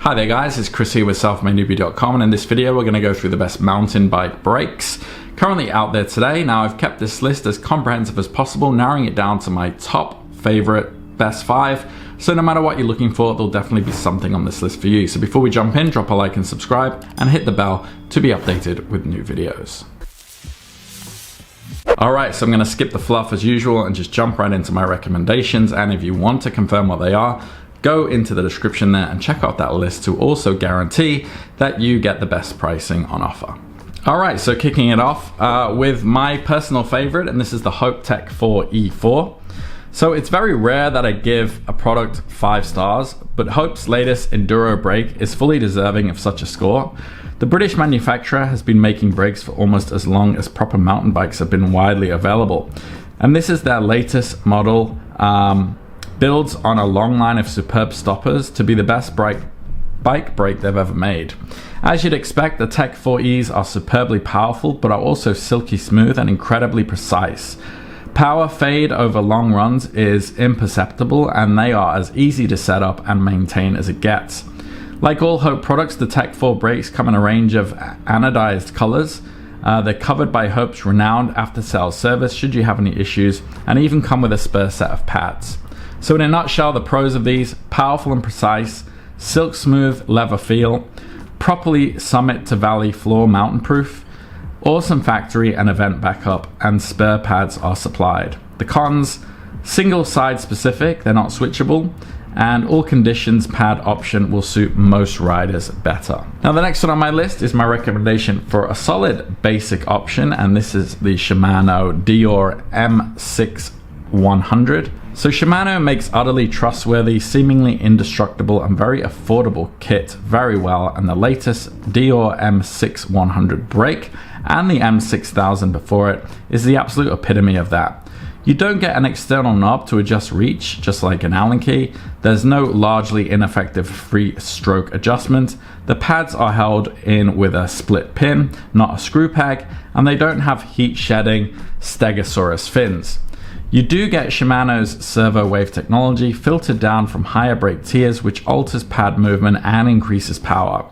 Hi there guys, it's Chris here with selfmadenewbie.com, and in this video we're going to go through the best mountain bike brakes currently out there today. Now I've kept this list as comprehensive as possible, narrowing it down to my top favorite best 5. So no matter what you're looking for, there'll definitely be something on this list for you. So before we jump in, drop a like and subscribe and hit the bell to be updated with new videos. Alright, so I'm going to skip the fluff as usual and just jump right into my recommendations, and if you want to confirm what they are, go into the description there and check out that list to also guarantee that you get the best pricing on offer. Alright, so kicking it off with my personal favorite, and this is the Hope Tech 4 E4. So it's very rare that I give a product 5 stars, but Hope's latest Enduro brake is fully deserving of such a score. The British manufacturer has been making brakes for almost as long as proper mountain bikes have been widely available. And this is their latest model, builds on a long line of superb stoppers to be the best bike brake they've ever made. As you'd expect, the Tech 4Es are superbly powerful, but are also silky smooth and incredibly precise. Power fade over long runs is imperceptible, and they are as easy to set up and maintain as it gets. Like all Hope products, the Tech 4 brakes come in a range of anodized colors. They're covered by Hope's renowned after-sales service should you have any issues, and even come with a spare set of pads. So in a nutshell, the pros of these: powerful and precise, silk smooth leather feel, properly summit to valley floor mountain proof, awesome factory and event backup, and spare pads are supplied. The cons: single side specific, they're not switchable, and all conditions pad option will suit most riders better. Now the next one on my list is my recommendation for a solid basic option, and this is the Shimano DEORE M6100. So Shimano makes utterly trustworthy, seemingly indestructible and very affordable kit very well, and the latest DEORE M6100 brake and the M6000 before it is the absolute epitome of that. You don't get an external knob to adjust reach, just like an Allen key. There's no largely ineffective free stroke adjustment. The pads are held in with a split pin, not a screw peg, and they don't have heat shedding Stegosaurus fins. You do get Shimano's servo wave technology filtered down from higher brake tiers, which alters pad movement and increases power.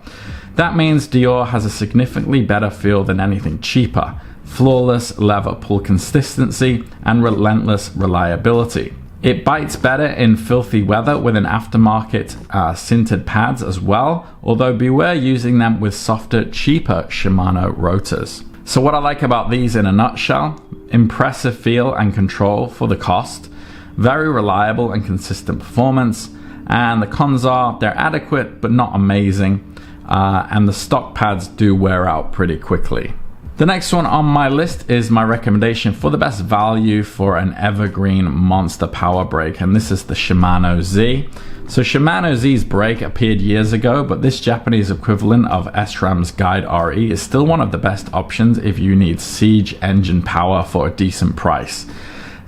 That means DEORE has a significantly better feel than anything cheaper: flawless lever pull consistency and relentless reliability. It bites better in filthy weather with an aftermarket sintered pads as well, although beware using them with softer, cheaper Shimano rotors. So what I like about these in a nutshell: impressive feel and control for the cost, very reliable and consistent performance, and the cons are they're adequate but not amazing, and the stock pads do wear out pretty quickly. The next one on my list is my recommendation for the best value for an evergreen monster power brake, and this is the Shimano Z. So Shimano Z's brake appeared years ago, but this Japanese equivalent of SRAM's Guide RE is still one of the best options if you need siege engine power for a decent price.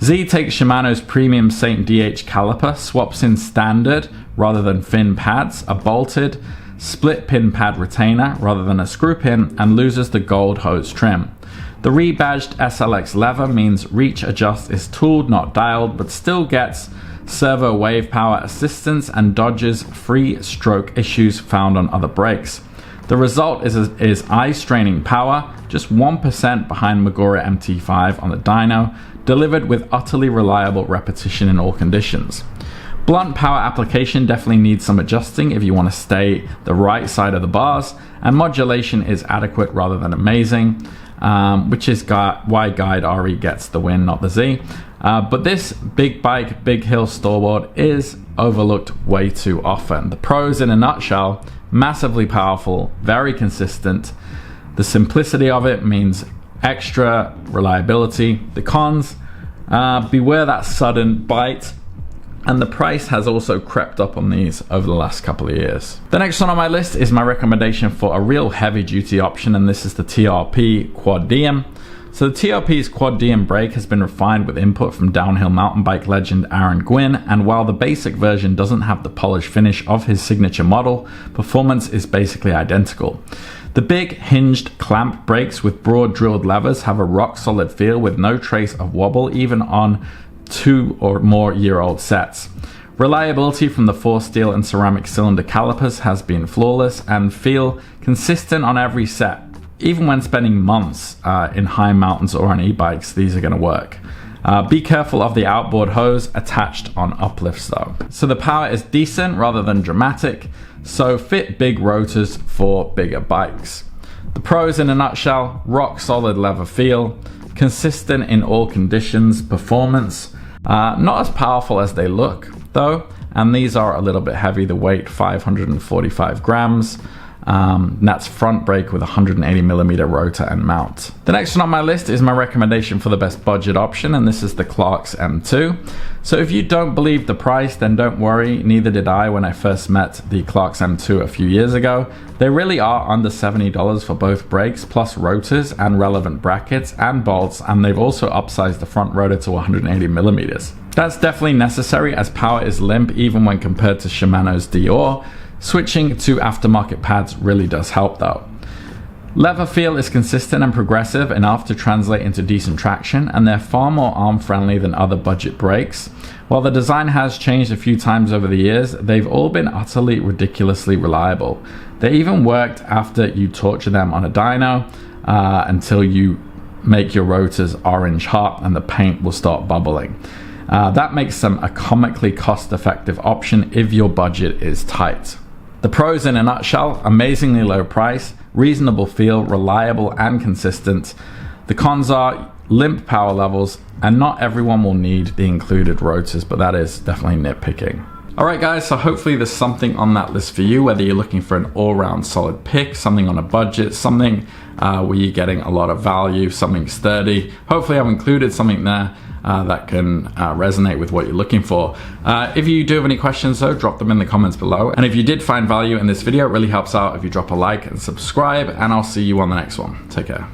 Z takes Shimano's premium Saint DH caliper, swaps in standard rather than fin pads, a bolted split pin pad retainer rather than a screw pin, and loses the gold hose trim. The rebadged SLX lever means reach adjust is tooled, not dialed, but still gets servo wave power assistance and dodges free stroke issues found on other brakes. The result is eye-straining power, just 1% behind Magura MT5 on the dyno, delivered with utterly reliable repetition in all conditions. Blunt power application definitely needs some adjusting if you want to stay the right side of the bars, and modulation is adequate rather than amazing, which is why Guide RE gets the win, not the Z. But this big bike, big hill stalwart is overlooked way too often. The pros in a nutshell: massively powerful, very consistent. The simplicity of it means extra reliability. The cons: beware that sudden bite, and the price has also crept up on these over the last couple of years. The next one on my list is my recommendation for a real heavy duty option, and this is the TRP QUADIEM. So the TRP's QUADIEM brake has been refined with input from downhill mountain bike legend Aaron Gwin, and while the basic version doesn't have the polished finish of his signature model, performance is basically identical. The big hinged clamp brakes with broad drilled levers have a rock solid feel with no trace of wobble even on 2 or more year old sets. Reliability from the forced steel and ceramic cylinder calipers has been flawless and feel consistent on every set. Even when spending months in high mountains or on e-bikes, these are going to work. Be careful of the outboard hose attached on uplifts though. So the power is decent rather than dramatic, so fit big rotors for bigger bikes. The pros in a nutshell: rock solid leather feel, consistent in all conditions, performance, not as powerful as they look though, and these are a little bit heavy, the weight 545 grams. That's front brake with 180mm rotor and mount. The next one on my list is my recommendation for the best budget option, and this is the Clarks M2. So if you don't believe the price, then don't worry, neither did I when I first met the Clarks M2 a few years ago. They really are under $70 for both brakes, plus rotors and relevant brackets and bolts, and they've also upsized the front rotor to 180mm. That's definitely necessary as power is limp even when compared to Shimano's DEORE. Switching to aftermarket pads really does help though. Leather feel is consistent and progressive enough to translate into decent traction, and they're far more arm friendly than other budget brakes. While the design has changed a few times over the years, they've all been utterly ridiculously reliable. They even worked after you torture them on a dyno until you make your rotors orange hot and the paint will start bubbling. That makes them a comically cost-effective option if your budget is tight. The pros in a nutshell: amazingly low price, reasonable feel, reliable and consistent. The cons are limp power levels, and not everyone will need the included rotors, but that is definitely nitpicking. Alright guys, so hopefully there's something on that list for you, whether you're looking for an all-round solid pick, something on a budget, something where you're getting a lot of value, something sturdy. Hopefully I've included something there that can resonate with what you're looking for. If you do have any questions though, drop them in the comments below. And if you did find value in this video, it really helps out if you drop a like and subscribe, and I'll see you on the next one. Take care.